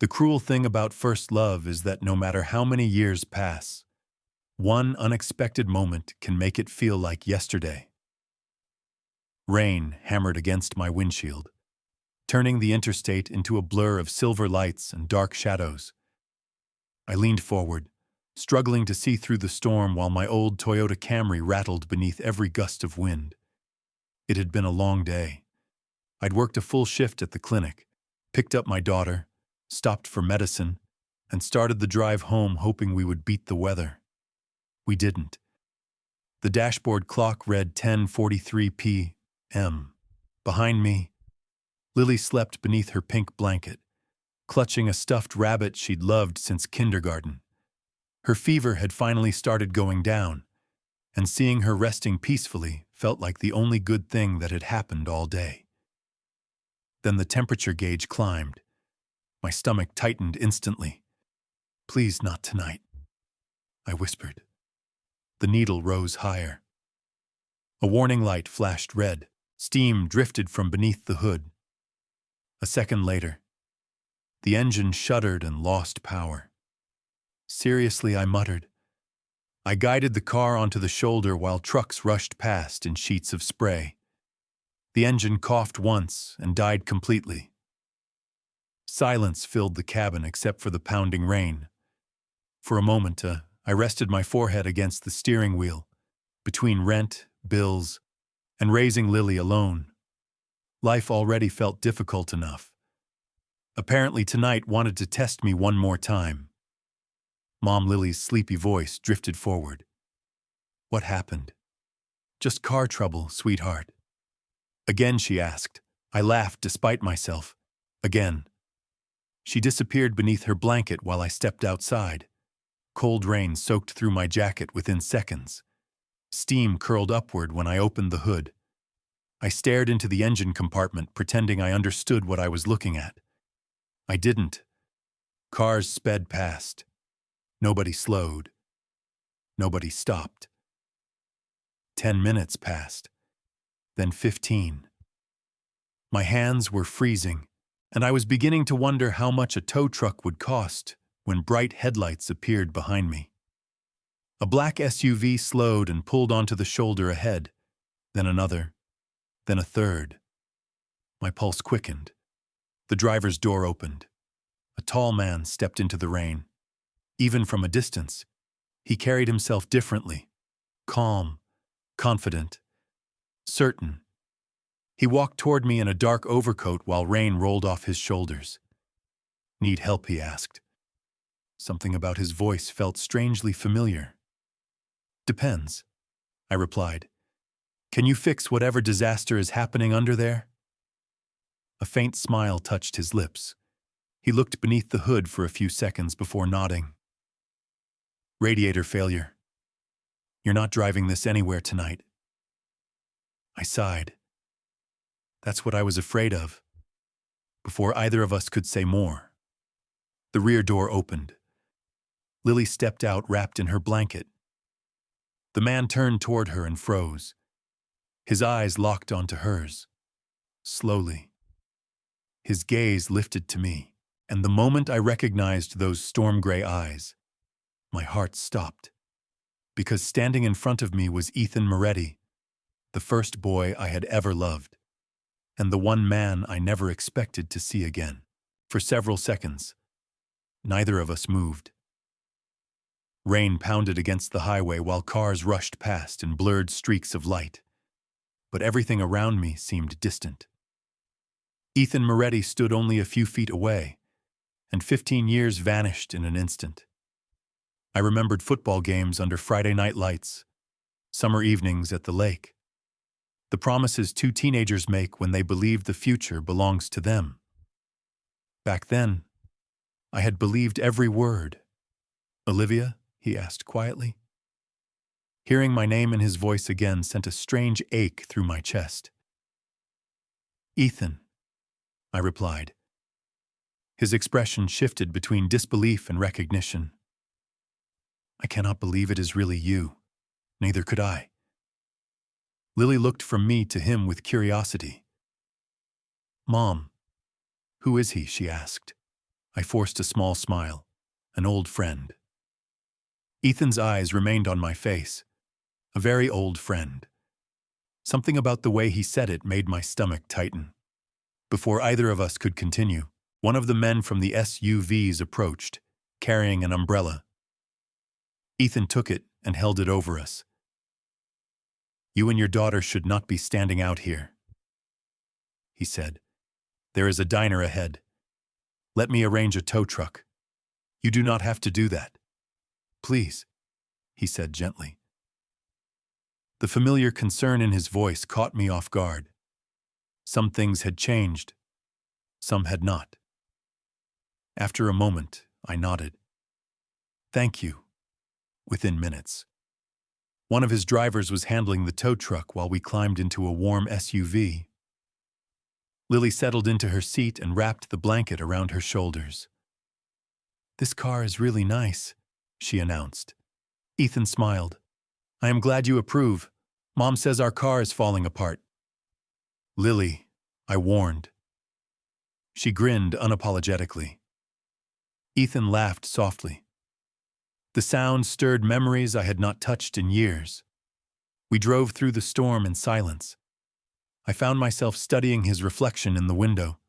The cruel thing about first love is that no matter how many years pass, one unexpected moment can make it feel like yesterday. Rain hammered against my windshield, turning the interstate into a blur of silver lights and dark shadows. I leaned forward, struggling to see through the storm while my old Toyota Camry rattled beneath every gust of wind. It had been a long day. I'd worked a full shift at the clinic, picked up my daughter, stopped for medicine, and started the drive home hoping we would beat the weather. We didn't. The dashboard clock read 10:43 p.m. Behind me, Lily slept beneath her pink blanket, clutching a stuffed rabbit she'd loved since kindergarten. Her fever had finally started going down, and seeing her resting peacefully felt like the only good thing that had happened all day. Then the temperature gauge climbed. My stomach tightened instantly. "Please, not tonight," I whispered. The needle rose higher. A warning light flashed red. Steam drifted from beneath the hood. A second later, the engine shuddered and lost power. "Seriously," I muttered. I guided the car onto the shoulder while trucks rushed past in sheets of spray. The engine coughed once and died completely. Silence filled the cabin except for the pounding rain. For a moment, I rested my forehead against the steering wheel, between rent, bills, and raising Lily alone. Life already felt difficult enough. Apparently tonight wanted to test me one more time. Mom Lily's sleepy voice drifted forward. "What happened?" "Just car trouble, sweetheart." Again she asked. I laughed despite myself. Again. She disappeared beneath her blanket while I stepped outside. Cold rain soaked through my jacket within seconds. Steam curled upward when I opened the hood. I stared into the engine compartment, pretending I understood what I was looking at. I didn't. Cars sped past. Nobody slowed. Nobody stopped. 10 minutes passed. Then 15. My hands were freezing, and I was beginning to wonder how much a tow truck would cost when bright headlights appeared behind me. A black SUV slowed and pulled onto the shoulder ahead, then another, then a third. My pulse quickened. The driver's door opened. A tall man stepped into the rain. Even from a distance, he carried himself differently, calm, confident, certain. He walked toward me in a dark overcoat while rain rolled off his shoulders. "Need help?" he asked. Something about his voice felt strangely familiar. "Depends," I replied. "Can you fix whatever disaster is happening under there?" A faint smile touched his lips. He looked beneath the hood for a few seconds before nodding. "Radiator failure. You're not driving this anywhere tonight." I sighed. That's what I was afraid of. Before either of us could say more, the rear door opened. Lily stepped out wrapped in her blanket. The man turned toward her and froze. His eyes locked onto hers. Slowly. His gaze lifted to me, and the moment I recognized those storm-gray eyes, my heart stopped. Because standing in front of me was Ethan Moretti, the first boy I had ever loved, and the one man I never expected to see again. For several seconds, neither of us moved. Rain pounded against the highway while cars rushed past in blurred streaks of light. But everything around me seemed distant. Ethan Moretti stood only a few feet away, and 15 years vanished in an instant. I remembered football games under Friday night lights, summer evenings at the lake, the promises two teenagers make when they believe the future belongs to them. Back then, I had believed every word. "Olivia?" he asked quietly. Hearing my name in his voice again sent a strange ache through my chest. "Ethan," I replied. His expression shifted between disbelief and recognition. "I cannot believe it is really you. Neither could I." Lily looked from me to him with curiosity. "Mom, who is he?" she asked. I forced a small smile. An old friend. Ethan's eyes remained on my face. A very old friend. Something about the way he said it made my stomach tighten. Before either of us could continue, one of the men from the SUVs approached, carrying an umbrella. Ethan took it and held it over us. "You and your daughter should not be standing out here," he said. "There is a diner ahead. Let me arrange a tow truck. You do not have to do that. Please," he said gently. The familiar concern in his voice caught me off guard. Some things had changed. Some had not. After a moment, I nodded. "Thank you." Within minutes. One of his drivers was handling the tow truck while we climbed into a warm SUV. Lily settled into her seat and wrapped the blanket around her shoulders. "This car is really nice," she announced. Ethan smiled. "I am glad you approve. Mom says our car is falling apart." "Lily," I warned. She grinned unapologetically. Ethan laughed softly. The sound stirred memories I had not touched in years. We drove through the storm in silence. I found myself studying his reflection in the window.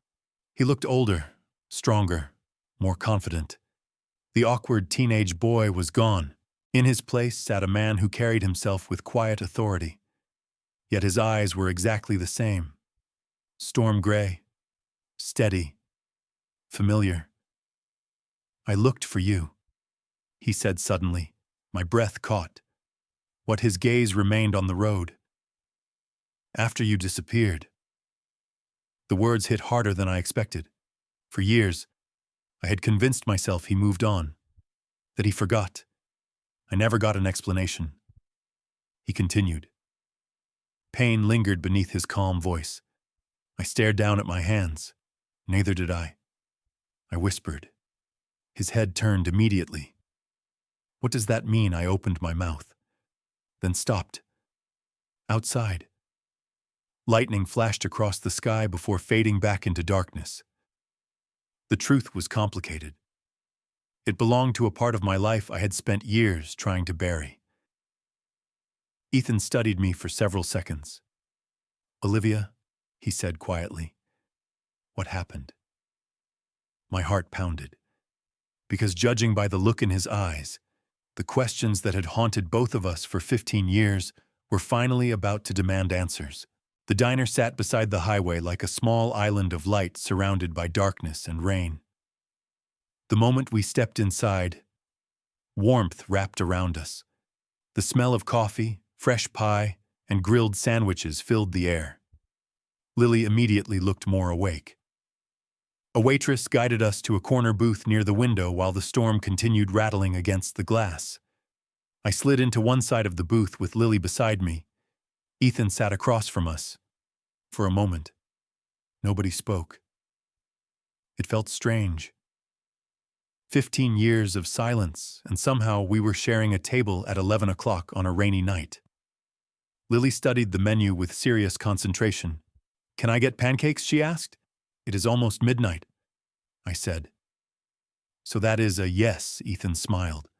He looked older, stronger, more confident. The awkward teenage boy was gone. In his place sat a man who carried himself with quiet authority. Yet his eyes were exactly the same. Storm gray, steady, familiar. "I looked for you," he said suddenly. My breath caught. What his gaze remained on the road. "After you disappeared." The words hit harder than I expected. For years, I had convinced myself he moved on, that he forgot. I never got an explanation. He continued. Pain lingered beneath his calm voice. I stared down at my hands. Neither did I. I whispered. His head turned immediately. "What does that mean?" I opened my mouth, then stopped. Outside. Lightning flashed across the sky before fading back into darkness. The truth was complicated. It belonged to a part of my life I had spent years trying to bury. Ethan studied me for several seconds. "Olivia," he said quietly, "what happened?" My heart pounded, because judging by the look in his eyes, the questions that had haunted both of us for 15 years were finally about to demand answers. The diner sat beside the highway like a small island of light surrounded by darkness and rain. The moment we stepped inside, warmth wrapped around us. The smell of coffee, fresh pie, and grilled sandwiches filled the air. Lily immediately looked more awake. A waitress guided us to a corner booth near the window while the storm continued rattling against the glass. I slid into one side of the booth with Lily beside me. Ethan sat across from us. For a moment, nobody spoke. It felt strange. 15 years of silence, and somehow we were sharing a table at 11 o'clock on a rainy night. Lily studied the menu with serious concentration. "Can I get pancakes?" she asked. "It is almost midnight," I said. "So that is a yes," Ethan smiled.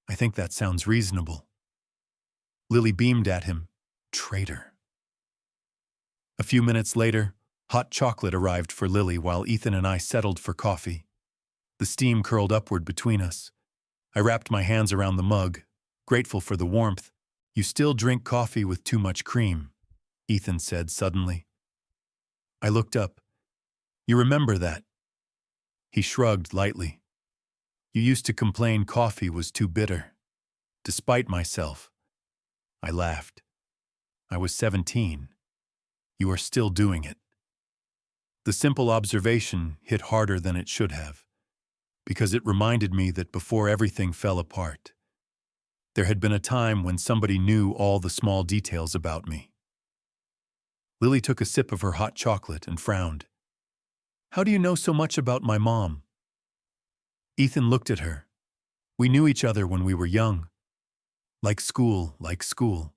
"I think that sounds reasonable." Lily beamed at him. Traitor. A few minutes later, hot chocolate arrived for Lily while Ethan and I settled for coffee. The steam curled upward between us. I wrapped my hands around the mug, grateful for the warmth. "You still drink coffee with too much cream," Ethan said suddenly. I looked up. "You remember that?" He shrugged lightly. "You used to complain coffee was too bitter." Despite myself, I laughed. "I was 17. You are still doing it." The simple observation hit harder than it should have, because it reminded me that before everything fell apart, there had been a time when somebody knew all the small details about me. Lily took a sip of her hot chocolate and frowned. "How do you know so much about my mom?" Ethan looked at her. "We knew each other when we were young. Like school, like school."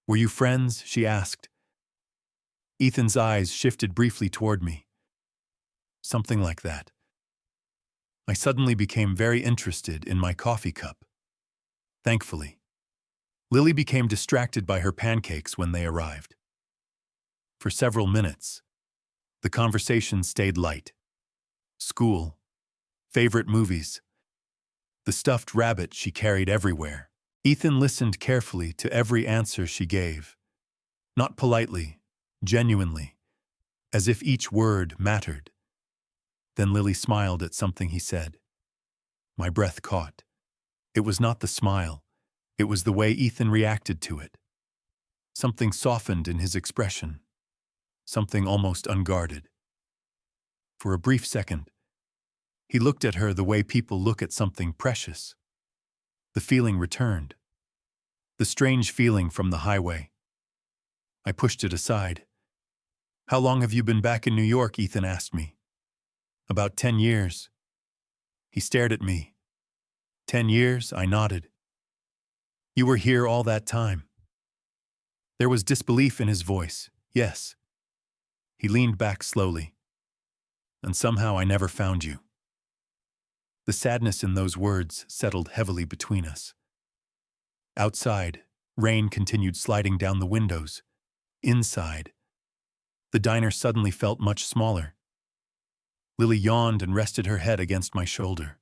"Were you friends?" she asked. Ethan's eyes shifted briefly toward me. "Something like that." I suddenly became very interested in my coffee cup. Thankfully, Lily became distracted by her pancakes when they arrived. For several minutes, the conversation stayed light. School, favorite movies, the stuffed rabbit she carried everywhere. Ethan listened carefully to every answer she gave, not politely, genuinely, as if each word mattered. Then Lily smiled at something he said. My breath caught. It was not the smile, it was the way Ethan reacted to it. Something softened in his expression, something almost unguarded. For a brief second, he looked at her the way people look at something precious. The feeling returned. The strange feeling from the highway. I pushed it aside. How long have you been back in New York? Ethan asked me. About 10 years. He stared at me. 10 years? I nodded. You were here all that time. There was disbelief in his voice. Yes. He leaned back slowly. And somehow I never found you. The sadness in those words settled heavily between us. Outside, rain continued sliding down the windows. Inside, the diner suddenly felt much smaller. Lily yawned and rested her head against my shoulder.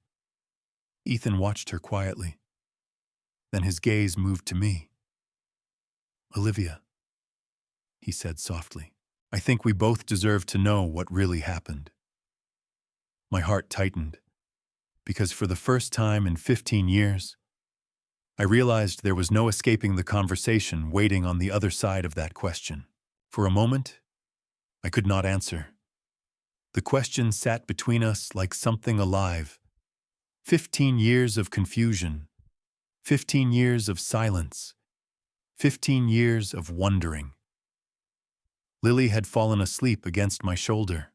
Ethan watched her quietly. Then his gaze moved to me. Olivia, he said softly, I think we both deserve to know what really happened. My heart tightened, because for the first time in 15 years, I realized there was no escaping the conversation waiting on the other side of that question. For a moment, I could not answer. The question sat between us like something alive. 15 years of confusion, 15 years of silence, 15 years of wondering. Lily had fallen asleep against my shoulder,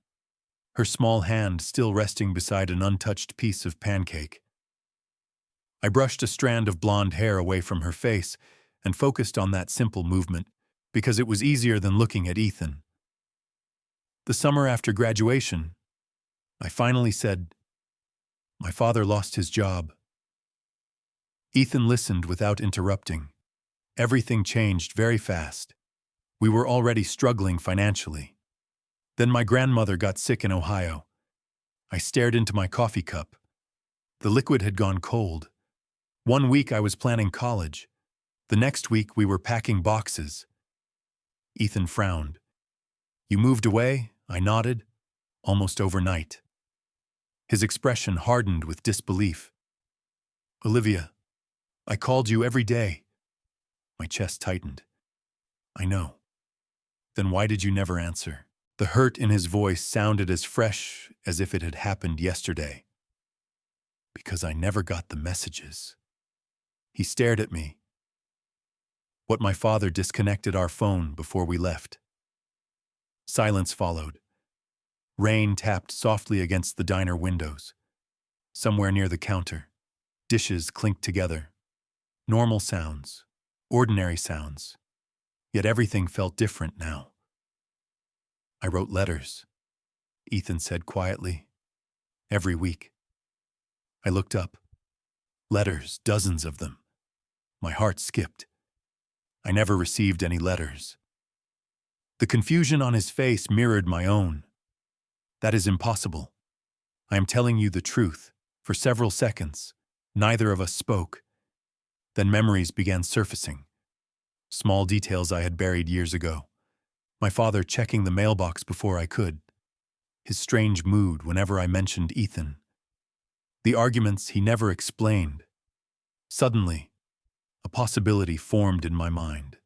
her small hand still resting beside an untouched piece of pancake. I brushed a strand of blonde hair away from her face and focused on that simple movement because it was easier than looking at Ethan. The summer after graduation, I finally said, my father lost his job. Ethan listened without interrupting. Everything changed very fast. We were already struggling financially. Then my grandmother got sick in Ohio. I stared into my coffee cup. The liquid had gone cold. 1 week I was planning college. The next week we were packing boxes. Ethan frowned. You moved away? I nodded, almost overnight. His expression hardened with disbelief. Olivia, I called you every day. My chest tightened. I know. Then why did you never answer? The hurt in his voice sounded as fresh as if it had happened yesterday. Because I never got the messages. He stared at me. What my father disconnected our phone before we left. Silence followed. Rain tapped softly against the diner windows. Somewhere near the counter, dishes clinked together. Normal sounds, ordinary sounds. Yet everything felt different now. I wrote letters, Ethan said quietly, every week. I looked up. Letters, dozens of them. My heart skipped. I never received any letters. The confusion on his face mirrored my own. That is impossible. I am telling you the truth. For several seconds, neither of us spoke. Then memories began surfacing. Small details I had buried years ago. My father checking the mailbox before I could. His strange mood whenever I mentioned Ethan. The arguments he never explained. Suddenly, a possibility formed in my mind.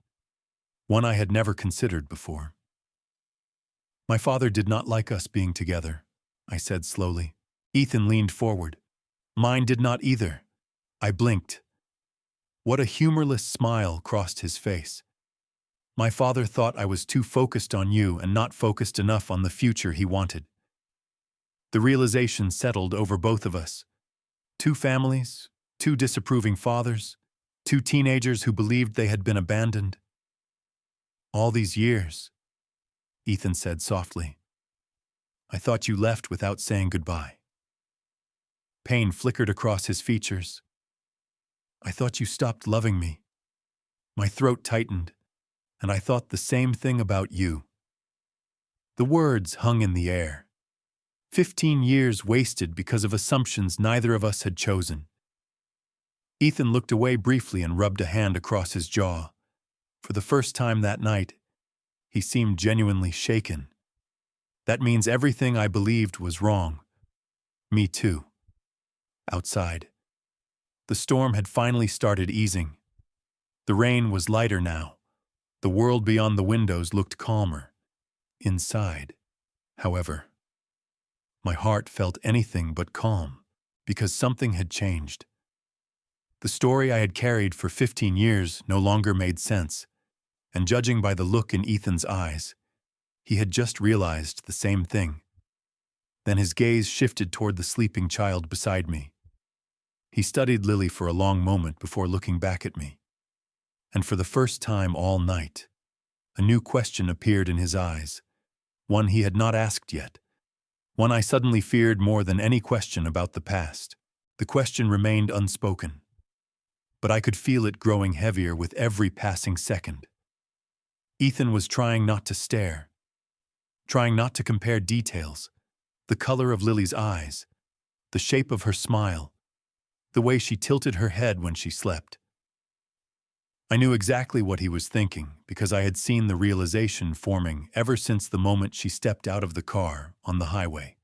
One I had never considered before. My father did not like us being together, I said slowly. Ethan leaned forward. Mine did not either. I blinked. What a humorless smile crossed his face. My father thought I was too focused on you and not focused enough on the future he wanted. The realization settled over both of us. 2 families, 2 disapproving fathers, 2 teenagers who believed they had been abandoned. All these years, Ethan said softly. I thought you left without saying goodbye. pain flickered across his features. "I thought you stopped loving me." My throat tightened, and I thought the same thing about you. The words hung in the air. 15 years wasted because of assumptions neither of us had chosen. Ethan looked away briefly and rubbed a hand across his jaw. For the first time that night, he seemed genuinely shaken. That means everything I believed was wrong. Me too. Outside, the storm had finally started easing. The rain was lighter now. The world beyond the windows looked calmer. Inside, however, my heart felt anything but calm, because something had changed. The story I had carried for 15 years no longer made sense, and judging by the look in Ethan's eyes, he had just realized the same thing. Then his gaze shifted toward the sleeping child beside me. He studied Lily for a long moment before looking back at me. And for the first time all night, a new question appeared in his eyes, one he had not asked yet, one I suddenly feared more than any question about the past. The question remained unspoken, but I could feel it growing heavier with every passing second. Ethan was trying not to stare, trying not to compare details, the color of Lily's eyes, the shape of her smile, the way she tilted her head when she slept. I knew exactly what he was thinking because I had seen the realization forming ever since the moment she stepped out of the car on the highway.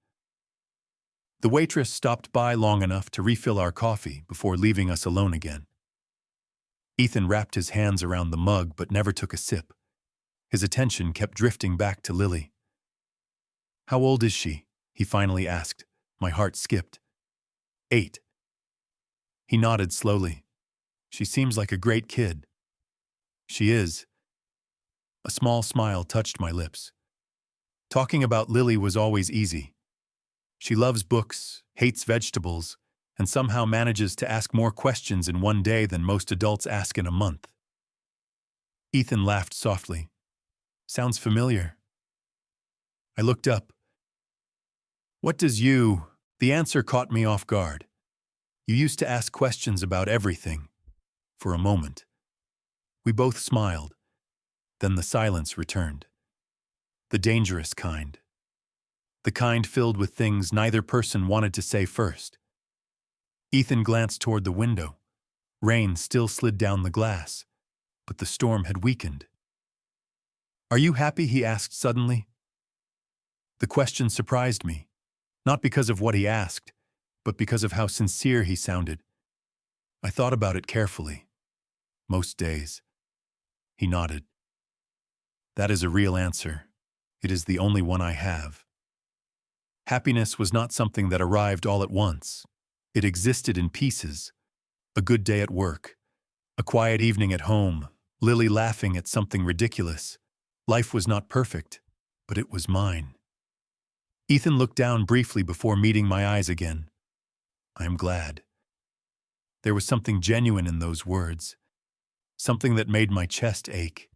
The waitress stopped by long enough to refill our coffee before leaving us alone again. Ethan wrapped his hands around the mug but never took a sip. His attention kept drifting back to Lily. "How old is she?" he finally asked. My heart skipped. 8. He nodded slowly. "She seems like a great kid." "She is." A small smile touched my lips. Talking about Lily was always easy. She loves books, hates vegetables, and somehow manages to ask more questions in one day than most adults ask in a month. Ethan laughed softly. "Sounds familiar." I looked up. "What does you—" The answer caught me off guard. "You used to ask questions about everything." For a moment, we both smiled. Then the silence returned. The dangerous kind. The kind filled with things neither person wanted to say first. Ethan glanced toward the window. Rain still slid down the glass, but the storm had weakened. "Are you happy?" he asked suddenly. The question surprised me, not because of what he asked, but because of how sincere he sounded. I thought about it carefully. "Most days." He nodded. "That is a real answer. It is the only one I have." Happiness was not something that arrived all at once. It existed in pieces. A good day at work, a quiet evening at home, Lily laughing at something ridiculous. Life was not perfect, but it was mine. Ethan looked down briefly before meeting my eyes again. "I am glad." There was something genuine in those words, something that made my chest ache.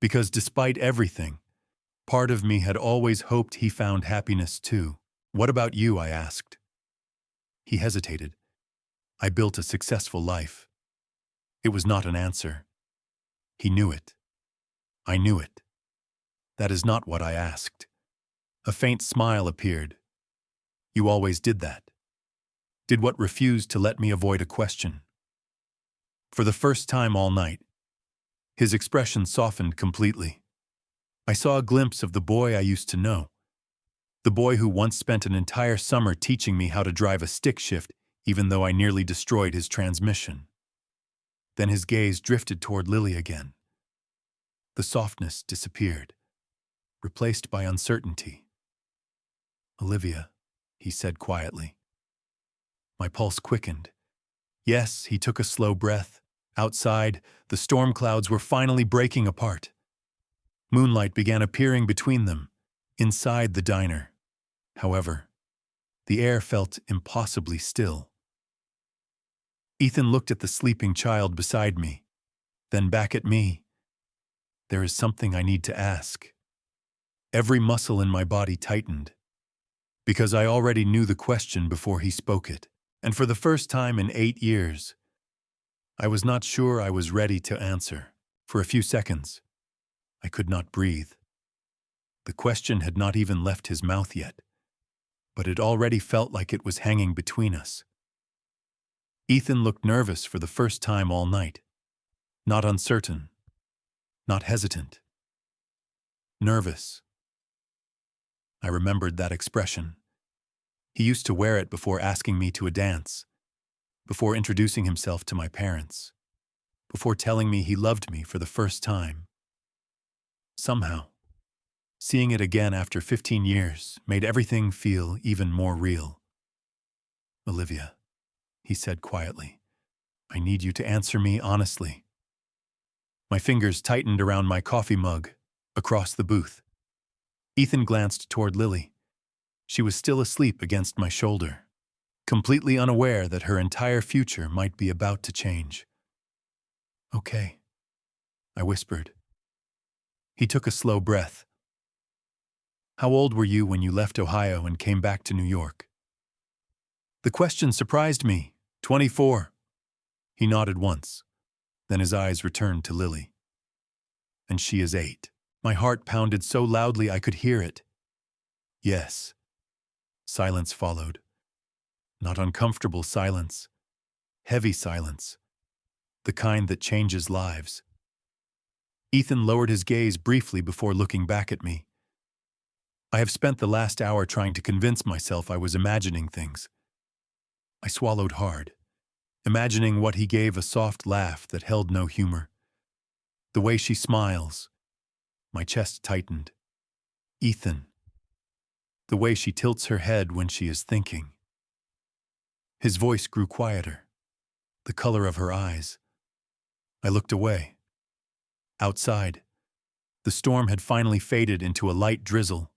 Because despite everything, part of me had always hoped he found happiness too. "What about you?" I asked. He hesitated. "I built a successful life." It was not an answer. He knew it. I knew it. "That is not what I asked." A faint smile appeared. "You always did that." Did what refused to let me avoid a question. For the first time all night, his expression softened completely. I saw a glimpse of the boy I used to know. The boy who once spent an entire summer teaching me how to drive a stick shift, even though I nearly destroyed his transmission. Then his gaze drifted toward Lily again. The softness disappeared, replaced by uncertainty. "Olivia," he said quietly. My pulse quickened. Yes, he took a slow breath. Outside, the storm clouds were finally breaking apart. Moonlight began appearing between them, inside the diner. However, the air felt impossibly still. Ethan looked at the sleeping child beside me, then back at me. "There is something I need to ask." Every muscle in my body tightened, because I already knew the question before he spoke it. And for the first time in 8 years, I was not sure I was ready to answer. For a few seconds, I could not breathe. The question had not even left his mouth yet, but it already felt like it was hanging between us. Ethan looked nervous for the first time all night. Not uncertain, not hesitant. Nervous. I remembered that expression. He used to wear it before asking me to a dance, before introducing himself to my parents, before telling me he loved me for the first time. Somehow, seeing it again after 15 years made everything feel even more real. "Olivia," he said quietly, "I need you to answer me honestly." My fingers tightened around my coffee mug, across the booth. Ethan glanced toward Lily. She was still asleep against my shoulder, completely unaware that her entire future might be about to change. "Okay," I whispered. He took a slow breath. "How old were you when you left Ohio and came back to New York?" The question surprised me. 24. He nodded once. Then his eyes returned to Lily. "And she is 8. My heart pounded so loudly I could hear it. "Yes." Silence followed. Not uncomfortable silence. Heavy silence. The kind that changes lives. Ethan lowered his gaze briefly before looking back at me. I have spent the last hour trying to convince myself I was imagining things. I swallowed hard, imagining what he gave a soft laugh that held no humor. The way she smiles. My chest tightened. Ethan. The way she tilts her head when she is thinking. His voice grew quieter. The color of her eyes. I looked away. Outside, the storm had finally faded into a light drizzle.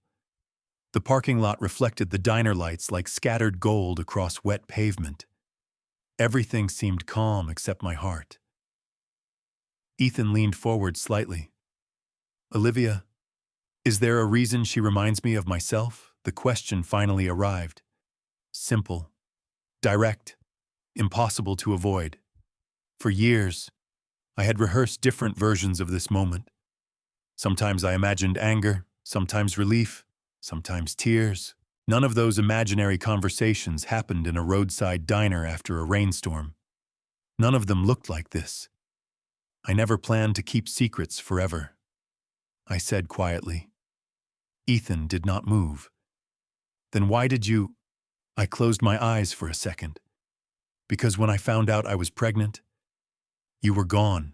The parking lot reflected the diner lights like scattered gold across wet pavement. Everything seemed calm except my heart. Ethan leaned forward slightly. "Olivia, is there a reason she reminds me of myself?" The question finally arrived. Simple, direct, impossible to avoid. For years, I had rehearsed different versions of this moment. Sometimes I imagined anger, sometimes relief, sometimes tears. None of those imaginary conversations happened in a roadside diner after a rainstorm. None of them looked like this. I never planned to keep secrets forever. I said quietly. Ethan did not move. "Then why did you—" I closed my eyes for a second. "Because when I found out I was pregnant, you were gone."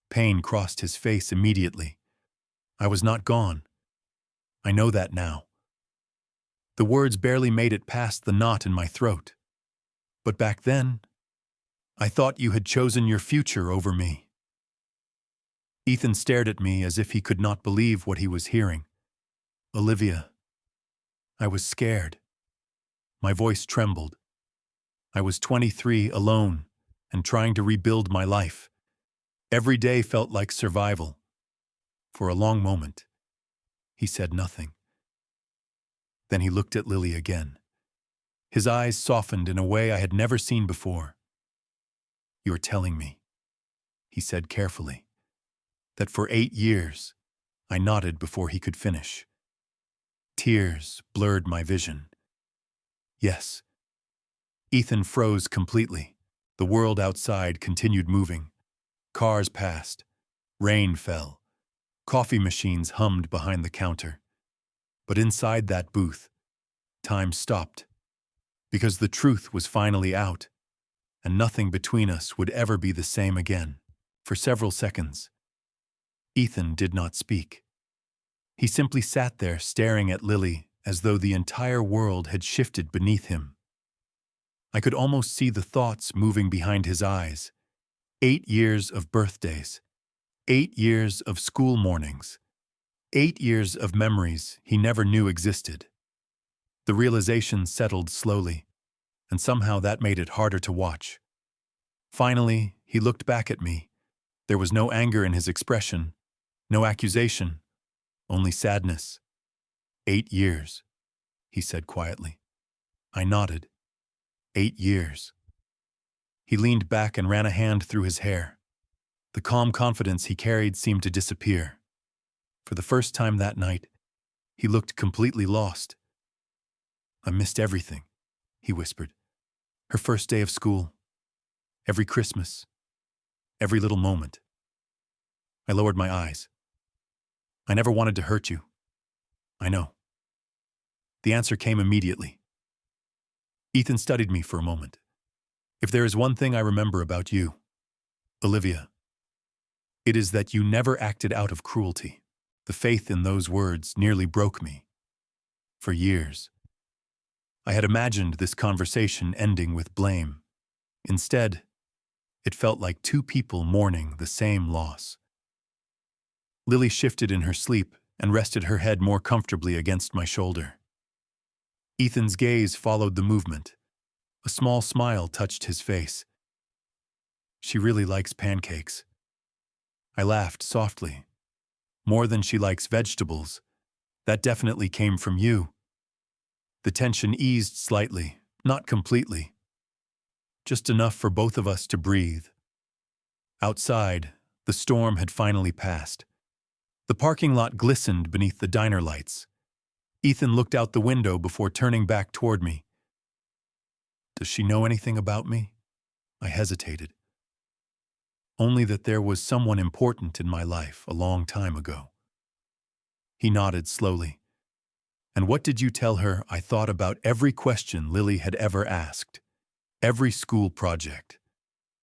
Pain crossed his face immediately. I was not gone. I know that now. The words barely made it past the knot in my throat. "But back then, I thought you had chosen your future over me." Ethan stared at me as if he could not believe what he was hearing. "Olivia." I was scared. My voice trembled. I was 23, alone, and trying to rebuild my life. Every day felt like survival. For a long moment, he said nothing. Then he looked at Lily again. His eyes softened in a way I had never seen before. "You're telling me," he said carefully, "that for 8 years, I nodded before he could finish. Tears blurred my vision. Yes." Ethan froze completely. The world outside continued moving. Cars passed. Rain fell. Coffee machines hummed behind the counter. But inside that booth, time stopped. Because the truth was finally out, and nothing between us would ever be the same again. For several seconds, Ethan did not speak. He simply sat there staring at Lily as though the entire world had shifted beneath him. I could almost see the thoughts moving behind his eyes. 8 years of birthdays. 8 years of school mornings. 8 years of memories he never knew existed. The realization settled slowly, and somehow that made it harder to watch. Finally, he looked back at me. There was no anger in his expression, no accusation, only sadness. 8 years, he said quietly. I nodded. 8 years. He leaned back and ran a hand through his hair. The calm confidence he carried seemed to disappear. For the first time that night, he looked completely lost. "I missed everything," he whispered. "Her first day of school. Every Christmas. Every little moment." I lowered my eyes. "I never wanted to hurt you." "I know." The answer came immediately. Ethan studied me for a moment. "If there is one thing I remember about you, Olivia, it is that you never acted out of cruelty." The faith in those words nearly broke me. For years, I had imagined this conversation ending with blame. Instead, it felt like two people mourning the same loss. Lily shifted in her sleep and rested her head more comfortably against my shoulder. Ethan's gaze followed the movement. A small smile touched his face. "She really likes pancakes." I laughed softly. "More than she likes vegetables. That definitely came from you." The tension eased slightly, not completely. Just enough for both of us to breathe. Outside, the storm had finally passed. The parking lot glistened beneath the diner lights. Ethan looked out the window before turning back toward me. "Does she know anything about me?" I hesitated. "Only that there was someone important in my life a long time ago." He nodded slowly. "And what did you tell her?" I thought about every question Lily had ever asked, every school project,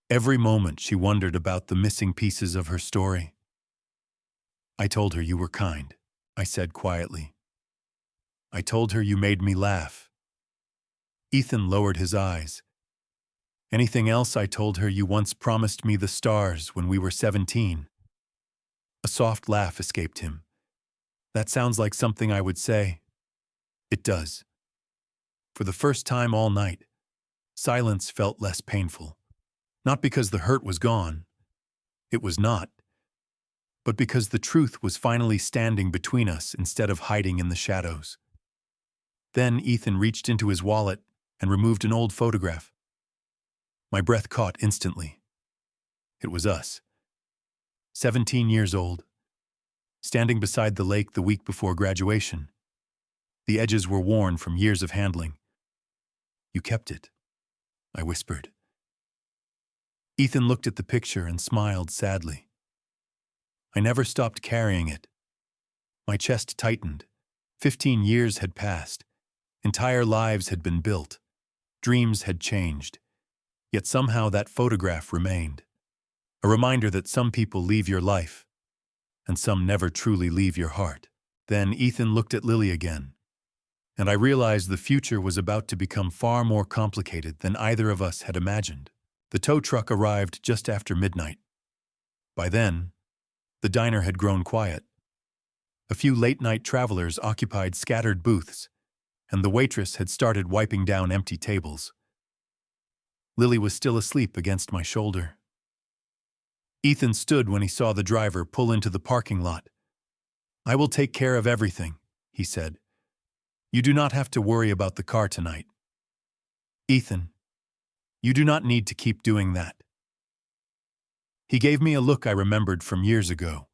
every moment she wondered about the missing pieces of her story. "I told her you were kind," I said quietly. "I told her you made me laugh." Ethan lowered his eyes. "Anything else?" I told her you once promised me the stars when we were 17. A soft laugh escaped him. "That sounds like something I would say." "It does." For the first time all night, silence felt less painful. Not because the hurt was gone. It was not. But because the truth was finally standing between us instead of hiding in the shadows. Then Ethan reached into his wallet and removed an old photograph. My breath caught instantly. It was us. 17 years old, standing beside the lake the week before graduation. The edges were worn from years of handling. "You kept it," I whispered. Ethan looked at the picture and smiled sadly. "I never stopped carrying it." My chest tightened. 15 years had passed. Entire lives had been built. Dreams had changed. Yet somehow that photograph remained. A reminder that some people leave your life, and some never truly leave your heart. Then Ethan looked at Lily again, and I realized the future was about to become far more complicated than either of us had imagined. The tow truck arrived just after midnight. By then, the diner had grown quiet. A few late-night travelers occupied scattered booths, and the waitress had started wiping down empty tables. Lily was still asleep against my shoulder. Ethan stood when he saw the driver pull into the parking lot. "I will take care of everything," he said. "You do not have to worry about the car tonight." "Ethan, you do not need to keep doing that." He gave me a look I remembered from years ago.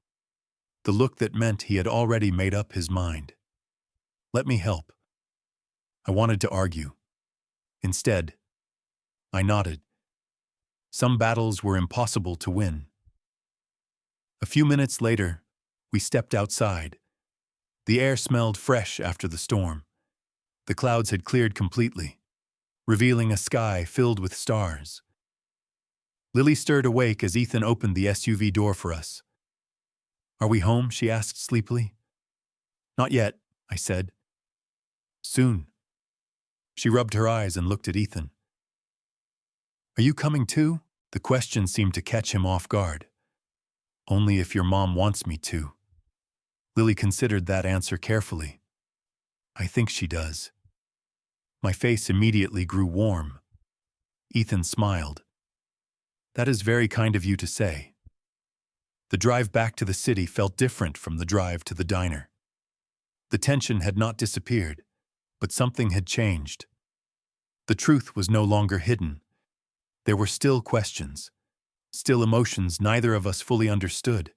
The look that meant he had already made up his mind. "Let me help." I wanted to argue. Instead, I nodded. Some battles were impossible to win. A few minutes later, we stepped outside. The air smelled fresh after the storm. The clouds had cleared completely, revealing a sky filled with stars. Lily stirred awake as Ethan opened the SUV door for us. "Are we home?" she asked sleepily. "Not yet," I said. "Soon." She rubbed her eyes and looked at Ethan. "Are you coming too?" The question seemed to catch him off guard. "Only if your mom wants me to." Lily considered that answer carefully. "I think she does." My face immediately grew warm. Ethan smiled. "That is very kind of you to say." The drive back to the city felt different from the drive to the diner. The tension had not disappeared, but something had changed. The truth was no longer hidden. There were still questions, still emotions neither of us fully understood.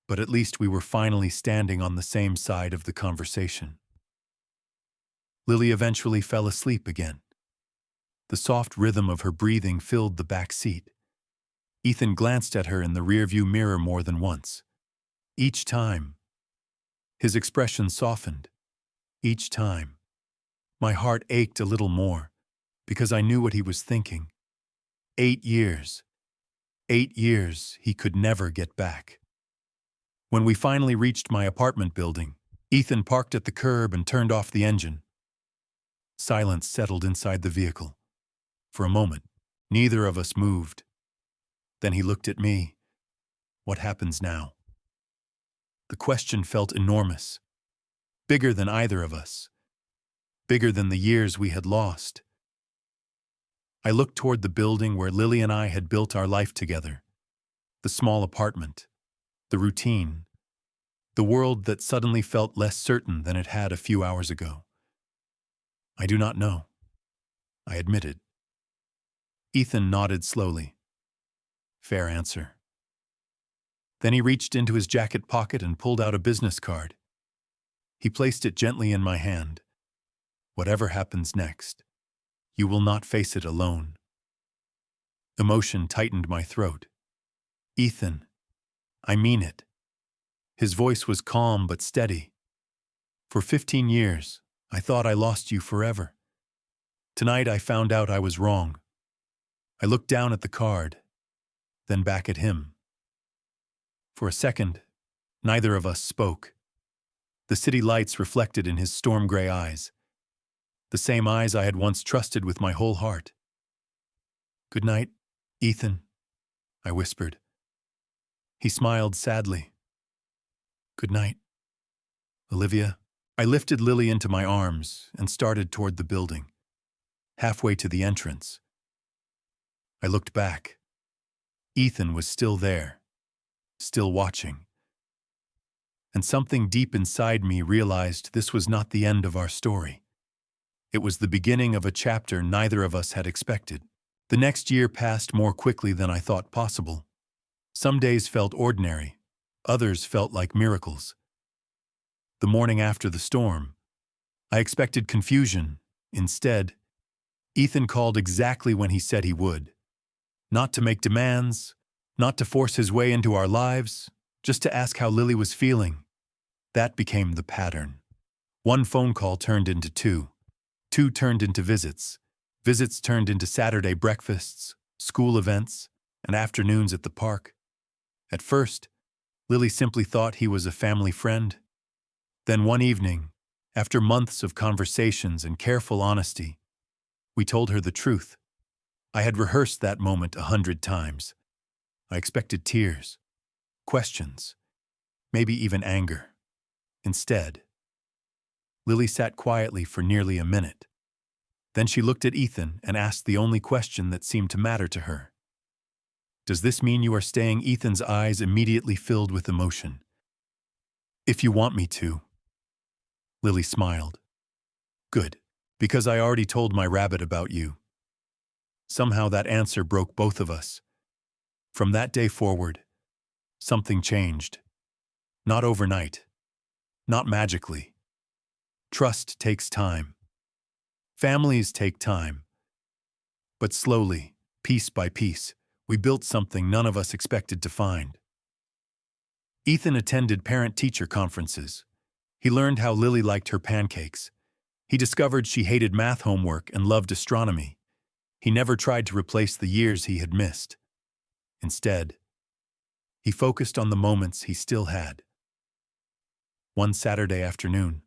But at least we were finally standing on the same side of the conversation. Lily eventually fell asleep again. The soft rhythm of her breathing filled the back seat. Ethan glanced at her in the rearview mirror more than once. Each time, his expression softened. Each time, my heart ached a little more, because I knew what he was thinking. 8 years. 8 years he could never get back. When we finally reached my apartment building, Ethan parked at the curb and turned off the engine. Silence settled inside the vehicle. For a moment, neither of us moved. Then he looked at me. What happens now? The question felt enormous, bigger than either of us, bigger than the years we had lost. I looked toward the building where Lily and I had built our life together. The small apartment, the routine, the world that suddenly felt less certain than it had a few hours ago. I do not know, I admitted. Ethan nodded slowly. Fair answer. Then he reached into his jacket pocket and pulled out a business card. He placed it gently in my hand. Whatever happens next, you will not face it alone. Emotion tightened my throat. Ethan, I mean it. His voice was calm but steady. For 15 years, I thought I lost you forever. Tonight I found out I was wrong. I looked down at the card, then back at him. For a second, neither of us spoke. The city lights reflected in his storm-gray eyes, the same eyes I had once trusted with my whole heart. Good night, Ethan, I whispered. He smiled sadly. Good night, Olivia. I lifted Lily into my arms and started toward the building. Halfway to the entrance, I looked back. Ethan was still there, still watching. And something deep inside me realized this was not the end of our story. It was the beginning of a chapter neither of us had expected. The next year passed more quickly than I thought possible. Some days felt ordinary, others felt like miracles. The morning after the storm, I expected confusion. Instead, Ethan called exactly when he said he would. Not to make demands, not to force his way into our lives, just to ask how Lily was feeling. That became the pattern. One phone call turned into two. Two turned into visits. Visits turned into Saturday breakfasts, school events, and afternoons at the park. At first, Lily simply thought he was a family friend. Then one evening, after months of conversations and careful honesty, we told her the truth. I had rehearsed that moment 100 times. I expected tears, questions, maybe even anger. Instead, Lily sat quietly for nearly a minute. Then she looked at Ethan and asked the only question that seemed to matter to her. Does this mean you are staying? Ethan's eyes immediately filled with emotion. If you want me to. Lily smiled. Good, because I already told my rabbit about you. Somehow that answer broke both of us. From that day forward, something changed. Not overnight. Not magically. Trust takes time. Families take time. But slowly, piece by piece, we built something none of us expected to find. Ethan attended parent-teacher conferences. He learned how Lily liked her pancakes. He discovered she hated math homework and loved astronomy. He never tried to replace the years he had missed. Instead, he focused on the moments he still had. One Saturday afternoon,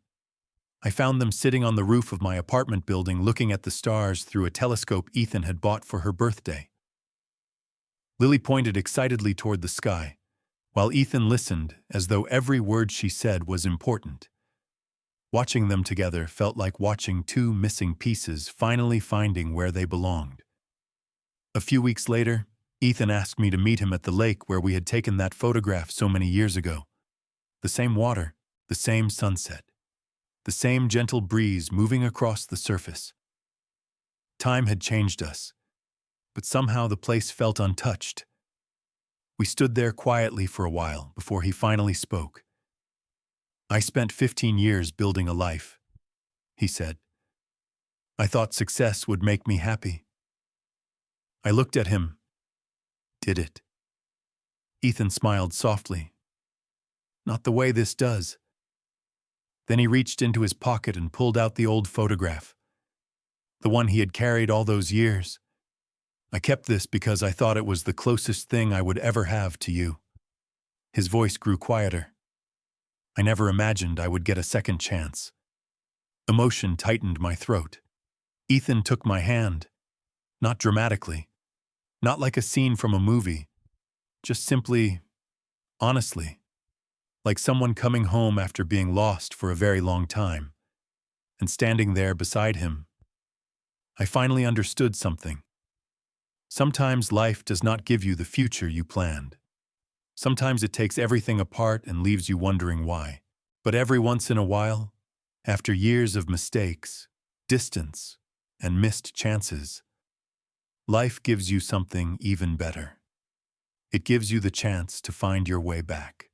I found them sitting on the roof of my apartment building looking at the stars through a telescope Ethan had bought for her birthday. Lily pointed excitedly toward the sky, while Ethan listened as though every word she said was important. Watching them together felt like watching two missing pieces finally finding where they belonged. A few weeks later, Ethan asked me to meet him at the lake where we had taken that photograph so many years ago. The same water, the same sunset, the same gentle breeze moving across the surface. Time had changed us, but somehow the place felt untouched. We stood there quietly for a while before he finally spoke. "I spent 15 years building a life," he said. "I thought success would make me happy." I looked at him. Did it? Ethan smiled softly. "Not the way this does." Then he reached into his pocket and pulled out the old photograph, the one he had carried all those years. "I kept this because I thought it was the closest thing I would ever have to you." His voice grew quieter. "I never imagined I would get a second chance." Emotion tightened my throat. Ethan took my hand, not dramatically, not like a scene from a movie, just simply, honestly, like someone coming home after being lost for a very long time, and standing there beside him. I finally understood something. Sometimes life does not give you the future you planned. Sometimes it takes everything apart and leaves you wondering why. But every once in a while, after years of mistakes, distance, and missed chances, life gives you something even better. It gives you the chance to find your way back.